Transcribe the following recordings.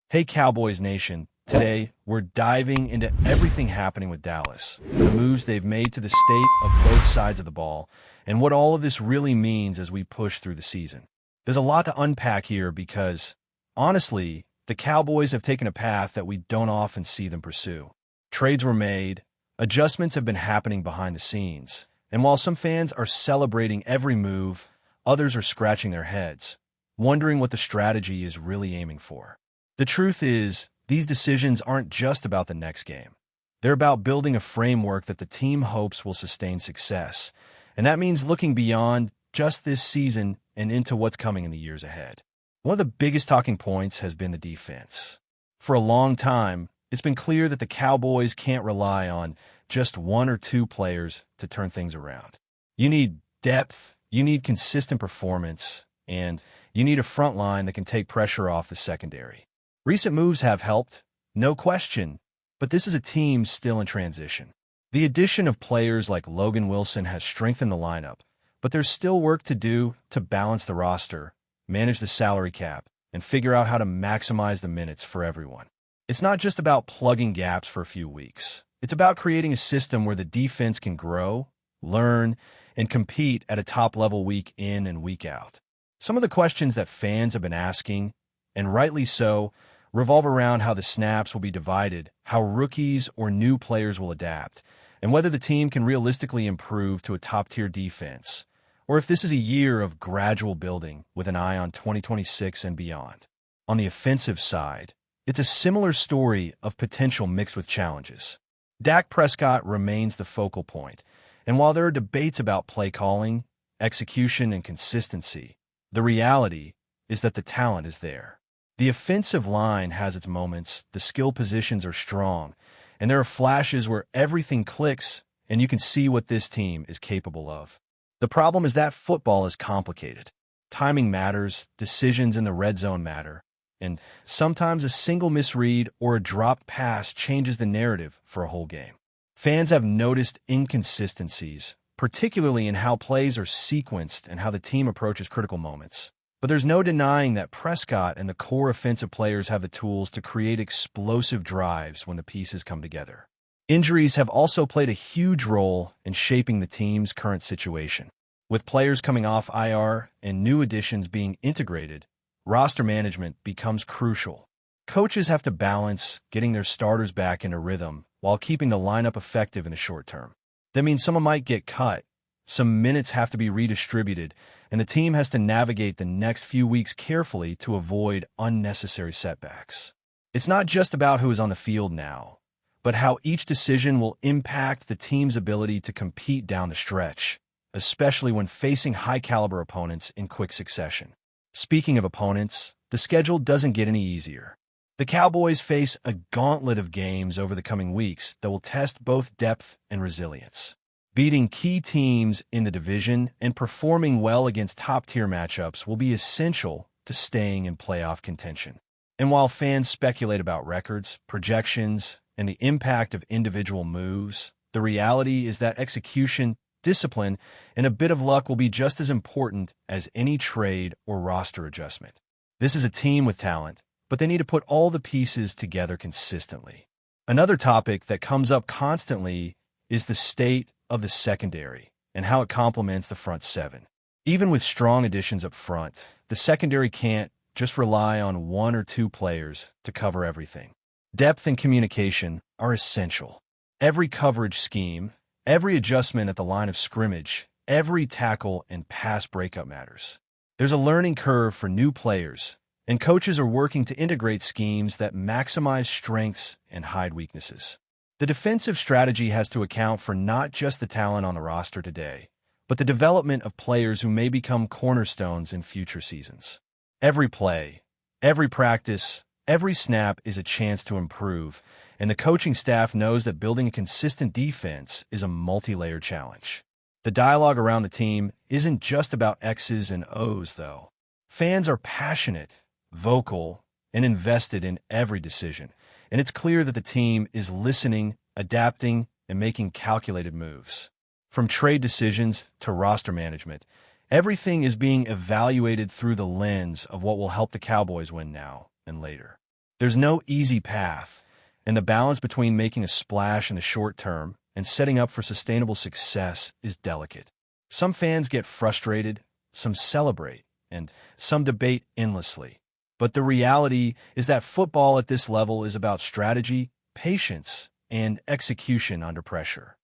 Hey Cowboys Nation, today we're diving into everything happening with Dallas, the moves they've made to the state of both sides of the ball, and what all of this really means as we push through the season. There's a lot to unpack here because, honestly, the Cowboys have taken a path that we don't often see them pursue. Trades were made, adjustments have been happening behind the scenes, and while some fans are celebrating every move, others are scratching their heads, wondering what the strategy is really aiming for. The truth is, these decisions aren't just about the next game. They're about building a framework that the team hopes will sustain success, and that means looking beyond just this season and into what's coming in the years ahead. One of the biggest talking points has been the defense. For a long time, it's been clear that the Cowboys can't rely on just one or two players to turn things around. You need depth, you need consistent performance, and you need a front line that can take pressure off the secondary. Recent moves have helped, no question, but this is a team still in transition. The addition of players like Logan Wilson has strengthened the lineup, but there's still work to do to balance the roster, manage the salary cap, and figure out how to maximize the minutes for everyone. It's not just about plugging gaps for a few weeks. It's about creating a system where the defense can grow, learn, and compete at a top level week in and week out. Some of the questions that fans have been asking, and rightly so, revolve around how the snaps will be divided, how rookies or new players will adapt, and whether the team can realistically improve to a top-tier defense, or if this is a year of gradual building with an eye on 2026 and beyond. On the offensive side, it's a similar story of potential mixed with challenges. Dak Prescott remains the focal point, and while there are debates about play calling, execution, and consistency, the reality is that the talent is there. The offensive line has its moments, the skill positions are strong, and there are flashes where everything clicks and you can see what this team is capable of. The problem is that football is complicated. Timing matters, decisions in the red zone matter, and sometimes a single misread or a dropped pass changes the narrative for a whole game. Fans have noticed inconsistencies, particularly in how plays are sequenced and how the team approaches critical moments. But there's no denying that Prescott and the core offensive players have the tools to create explosive drives when the pieces come together. Injuries have also played a huge role in shaping the team's current situation. With players coming off IR and new additions being integrated, roster management becomes crucial. Coaches have to balance getting their starters back into rhythm while keeping the lineup effective in the short term. That means someone might get cut, some minutes have to be redistributed, and the team has to navigate the next few weeks carefully to avoid unnecessary setbacks. It's not just about who is on the field now, but how each decision will impact the team's ability to compete down the stretch, especially when facing high-caliber opponents in quick succession. Speaking of opponents, the schedule doesn't get any easier. The Cowboys face a gauntlet of games over the coming weeks that will test both depth and resilience. Beating key teams in the division and performing well against top-tier matchups will be essential to staying in playoff contention. And while fans speculate about records, projections, and the impact of individual moves, the reality is that execution, discipline, and a bit of luck will be just as important as any trade or roster adjustment. This is a team with talent, but they need to put all the pieces together consistently. Another topic that comes up constantly is the state of the secondary and how it complements the front seven. Even with strong additions up front, the secondary can't just rely on one or two players to cover everything. Depth and communication are essential. Every coverage scheme, every adjustment at the line of scrimmage, every tackle and pass breakup matters. There's a learning curve for new players, and coaches are working to integrate schemes that maximize strengths and hide weaknesses. The defensive strategy has to account for not just the talent on the roster today, but the development of players who may become cornerstones in future seasons. Every play, every practice, every snap is a chance to improve, and the coaching staff knows that building a consistent defense is a multi-layered challenge. The dialogue around the team isn't just about X's and O's, though. Fans are passionate, vocal, and invested in every decision, and it's clear that the team is listening, adapting, and making calculated moves. From trade decisions to roster management, everything is being evaluated through the lens of what will help the Cowboys win now and later. There's no easy path, and the balance between making a splash in the short term and setting up for sustainable success is delicate. Some fans get frustrated, some celebrate, and some debate endlessly. But the reality is that football at this level is about strategy, patience, and execution under pressure.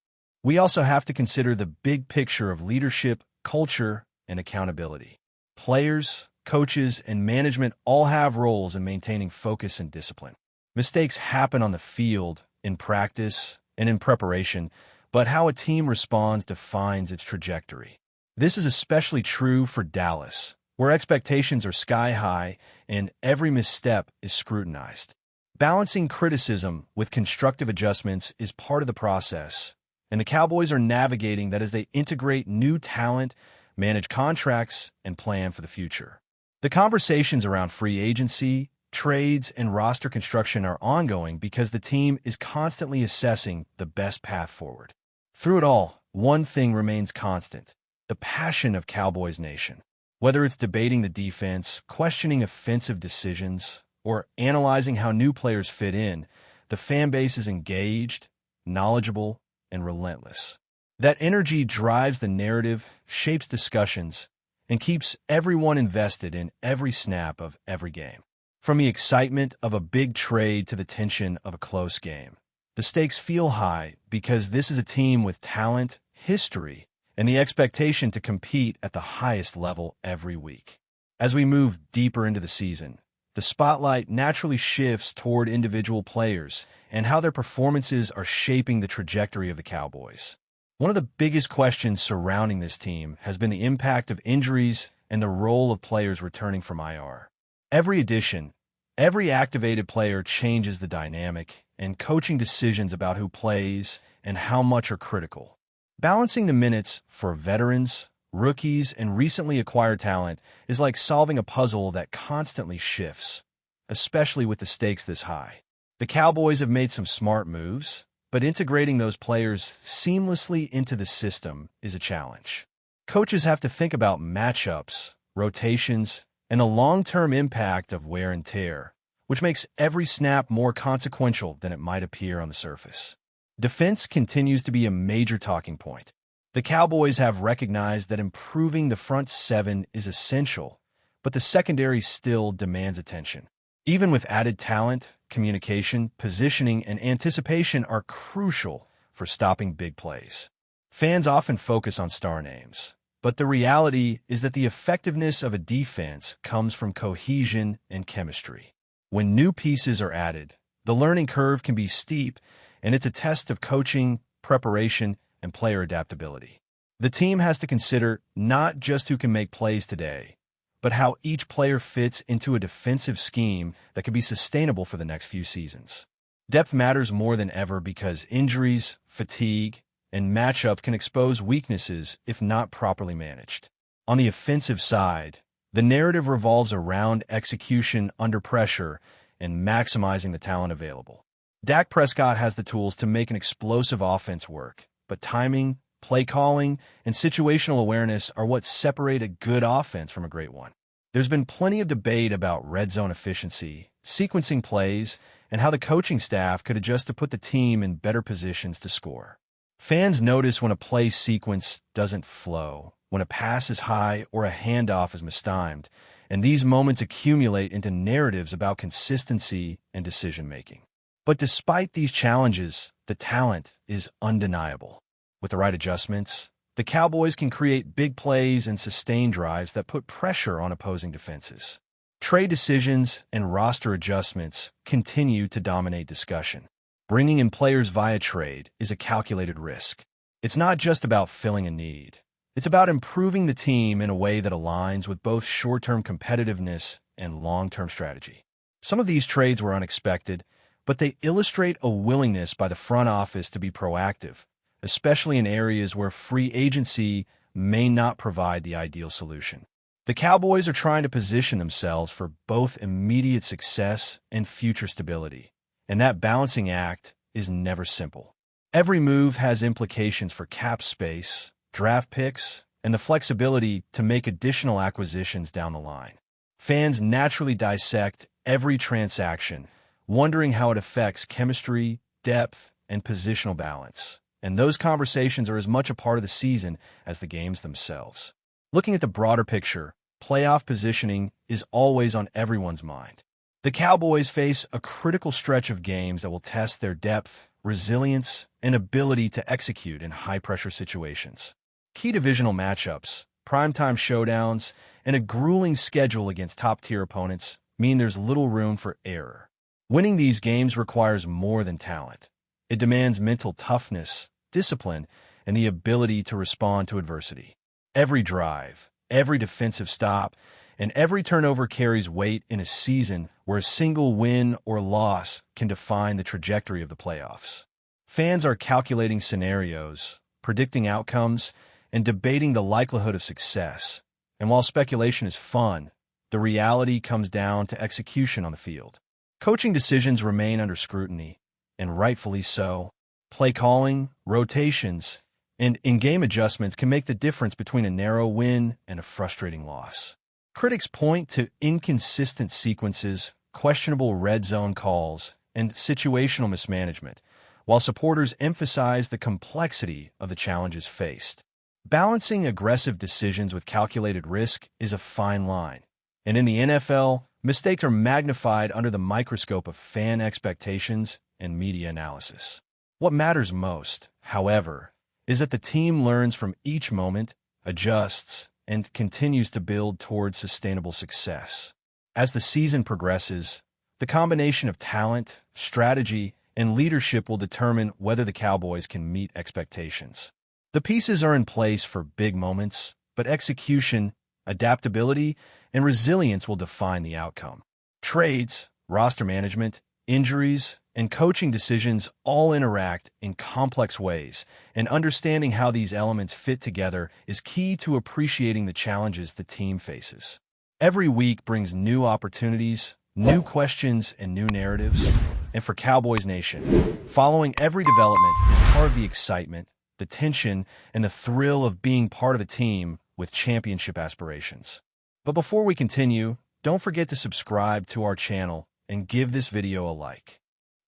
We also have to consider the big picture of leadership, culture, and accountability. Players, coaches, and management all have roles in maintaining focus and discipline. Mistakes happen on the field, in practice, and in preparation, but how a team responds defines its trajectory. This is especially true for Dallas, where expectations are sky high and every misstep is scrutinized. Balancing criticism with constructive adjustments is part of the process, and the Cowboys are navigating that as they integrate new talent, manage contracts, and plan for the future. The conversations around free agency, trades, and roster construction are ongoing because the team is constantly assessing the best path forward. Through it all, one thing remains constant: the passion of Cowboys Nation. Whether it's debating the defense, questioning offensive decisions, or analyzing how new players fit in, the fan base is engaged, knowledgeable, and relentless. That energy drives the narrative, shapes discussions, and keeps everyone invested in every snap of every game. From the excitement of a big trade to the tension of a close game, the stakes feel high because this is a team with talent, history, and the expectation to compete at the highest level every week. As we move deeper into the season, the spotlight naturally shifts toward individual players and how their performances are shaping the trajectory of the Cowboys. One of the biggest questions surrounding this team has been the impact of injuries and the role of players returning from IR. Every addition, every activated player changes the dynamic, and coaching decisions about who plays and how much are critical. Balancing the minutes for veterans, rookies, and recently acquired talent is like solving a puzzle that constantly shifts, especially with the stakes this high. The Cowboys have made some smart moves, but integrating those players seamlessly into the system is a challenge. Coaches have to think about matchups, rotations, and the long-term impact of wear and tear, which makes every snap more consequential than it might appear on the surface. Defense continues to be a major talking point. The Cowboys have recognized that improving the front seven is essential, but the secondary still demands attention. Even with added talent, communication, positioning, and anticipation are crucial for stopping big plays. Fans often focus on star names, but the reality is that the effectiveness of a defense comes from cohesion and chemistry. When new pieces are added, the learning curve can be steep, and it's a test of coaching, preparation, and player adaptability. The team has to consider not just who can make plays today, but how each player fits into a defensive scheme that can be sustainable for the next few seasons. Depth matters more than ever because injuries, fatigue, and matchups can expose weaknesses if not properly managed. On the offensive side, the narrative revolves around execution under pressure and maximizing the talent available. Dak Prescott has the tools to make an explosive offense work, but timing, play calling, and situational awareness are what separate a good offense from a great one. There's been plenty of debate about red zone efficiency, sequencing plays, and how the coaching staff could adjust to put the team in better positions to score. Fans notice when a play sequence doesn't flow, when a pass is high or a handoff is mistimed, and these moments accumulate into narratives about consistency and decision-making. But despite these challenges, the talent is undeniable. With the right adjustments, the Cowboys can create big plays and sustain drives that put pressure on opposing defenses. Trade decisions and roster adjustments continue to dominate discussion. Bringing in players via trade is a calculated risk. It's not just about filling a need. It's about improving the team in a way that aligns with both short-term competitiveness and long-term strategy. Some of these trades were unexpected, but they illustrate a willingness by the front office to be proactive, especially in areas where free agency may not provide the ideal solution. The Cowboys are trying to position themselves for both immediate success and future stability, and that balancing act is never simple. Every move has implications for cap space, draft picks, and the flexibility to make additional acquisitions down the line. Fans naturally dissect every transaction, wondering how it affects chemistry, depth, and positional balance. And those conversations are as much a part of the season as the games themselves. Looking at the broader picture, playoff positioning is always on everyone's mind. The Cowboys face a critical stretch of games that will test their depth, resilience, and ability to execute in high-pressure situations. Key divisional matchups, primetime showdowns, and a grueling schedule against top-tier opponents mean there's little room for error. Winning these games requires more than talent. It demands mental toughness, discipline, and the ability to respond to adversity. Every drive, every defensive stop, and every turnover carries weight in a season where a single win or loss can define the trajectory of the playoffs. Fans are calculating scenarios, predicting outcomes, and debating the likelihood of success. And while speculation is fun, the reality comes down to execution on the field. Coaching decisions remain under scrutiny, and rightfully so. Play calling, rotations, and in-game adjustments can make the difference between a narrow win and a frustrating loss. Critics point to inconsistent sequences, questionable red zone calls, and situational mismanagement, while supporters emphasize the complexity of the challenges faced. Balancing aggressive decisions with calculated risk is a fine line, and in the NFL, mistakes are magnified under the microscope of fan expectations and media analysis. What matters most, however, is that the team learns from each moment, adjusts, and continues to build towards sustainable success. As the season progresses, the combination of talent, strategy, and leadership will determine whether the Cowboys can meet expectations. The pieces are in place for big moments, but execution, adaptability, and resilience will define the outcome. Trades, roster management, injuries, and coaching decisions all interact in complex ways, and understanding how these elements fit together is key to appreciating the challenges the team faces. Every week brings new opportunities, new questions, and new narratives. And for Cowboys Nation, following every development is part of the excitement, the tension, and the thrill of being part of a team with championship aspirations. But before we continue, don't forget to subscribe to our channel and give this video a like.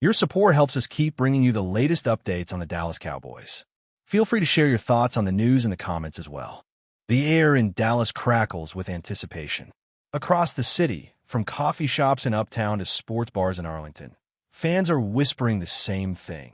Your support helps us keep bringing you the latest updates on the Dallas Cowboys. Feel free to share your thoughts on the news in the comments as well. The air in Dallas crackles with anticipation. Across the city, from coffee shops in Uptown to sports bars in Arlington, fans are whispering the same thing.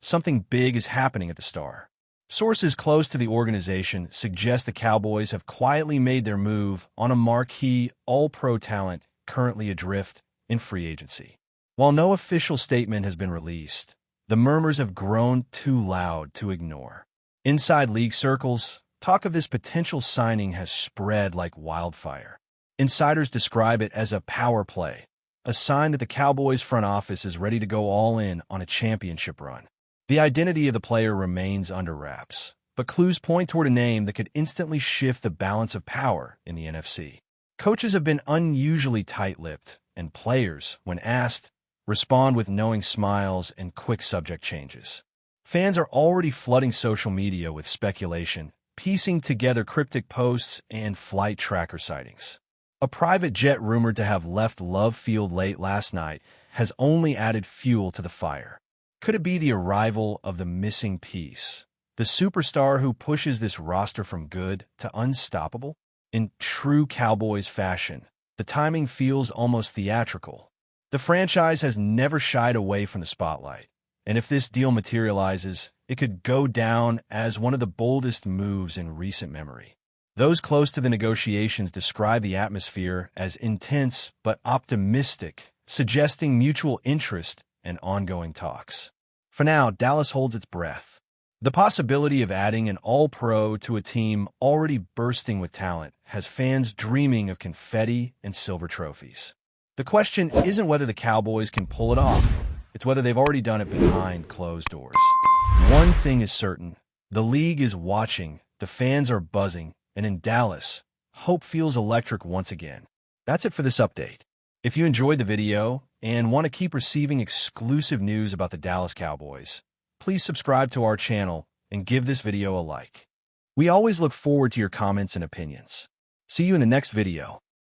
Something big is happening at the Star. Sources close to the organization suggest the Cowboys have quietly made their move on a marquee all-pro talent currently adrift in free agency. While no official statement has been released, the murmurs have grown too loud to ignore. Inside league circles, talk of this potential signing has spread like wildfire. Insiders describe it as a power play, a sign that the Cowboys front office is ready to go all in on a championship run. The identity of the player remains under wraps, but clues point toward a name that could instantly shift the balance of power in the NFC. Coaches have been unusually tight-lipped, and players, when asked, respond with knowing smiles and quick subject changes. Fans are already flooding social media with speculation, piecing together cryptic posts and flight tracker sightings. A private jet rumored to have left Love Field late last night has only added fuel to the fire. Could it be the arrival of the missing piece, the superstar who pushes this roster from good to unstoppable? In true Cowboys fashion, the timing feels almost theatrical. The franchise has never shied away from the spotlight, and if this deal materializes, it could go down as one of the boldest moves in recent memory. Those close to the negotiations describe the atmosphere as intense but optimistic, suggesting mutual interest and ongoing talks. For now, Dallas holds its breath. The possibility of adding an all-pro to a team already bursting with talent has fans dreaming of confetti and silver trophies. The question isn't whether the Cowboys can pull it off. It's whether they've already done it behind closed doors. One thing is certain. The league is watching, the fans are buzzing, and in Dallas, hope feels electric once again. That's it for this update. If you enjoyed the video and want to keep receiving exclusive news about the Dallas Cowboys, please subscribe to our channel and give this video a like. We always look forward to your comments and opinions. See you in the next video.